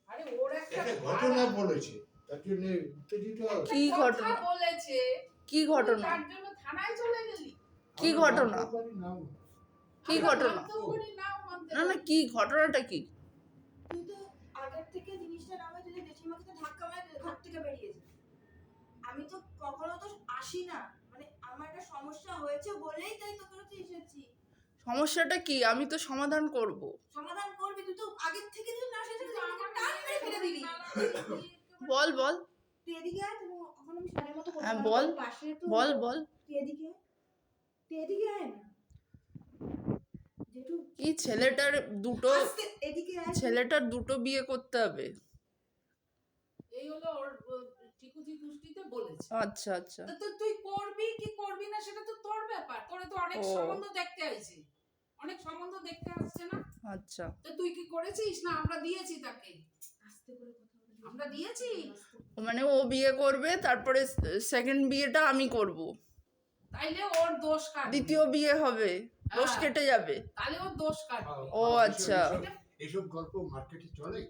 আরে ওর একটা ঘটনা বলেছে, তার জন্য উত্তেজিত কি ঘটনা বলেছে, কি ঘটনা তার জন্য থানায় চলে গেলি? কি ঘটনা কি ঘটনা না না কি ঘটনাটা কি? তুই তো আগের থেকে জিনিসটা না হয় তুই জেঠিমাকে তো ধাক্কা মারে ঘর থেকে বেরিয়েছিস। আমি তো কখনো তো আসি না, মানে আমার একটা সমস্যা হয়েছে বলেই তাই তোর কাছে এসেছি। সমস্যাটা কি? আমি তো সমাধান করব। সমাধান করবি? তুই তো আগের থেকে তুই না সেটা তুই আমাকে টান মেরে ফেলে দিলি। বল বল তুই এদিকে আয়, তুই এখন আমি সাড়ে মতো করতে হ্যাঁ পারবো। বল পাশে তো বল বল তুই এদিকে আয়। তুই এদিকে আয় না জেঠু। কি ছেলেটার দুটো আস্তে এদিকে আয়। ছেলেটার দুটো বিয়ে করতে হবে? এই হলো ওর টিকুজি দুষ্টিতে বলেছে। আচ্ছা আচ্ছা তো তুই করবি কি করবি না সেটা তো তোর ব্যাপার। তোরে তো অনেক ও। সম্বন্ধ দেখতে আইছে, অনেক সম্বন্ধ দেখতে আসছে না? আচ্ছা তো তুই কি করেছিস? না আমরা দিয়েছি তাকে? আস্তে করে কথা বল। আমরা দিয়েছি। মানে ও বিয়ে করবে, তারপরে সেকেন্ড বিয়েটা আমি করব, তাইলে ওর দোষ কাটবে। দ্বিতীয় বিয়ে হবে, দোষ হ্যাঁ। কেটে যাবে। তাহলে ওর দোষ কাটবে। ও আচ্ছা এইসব গল্প মার্কেটে চলে।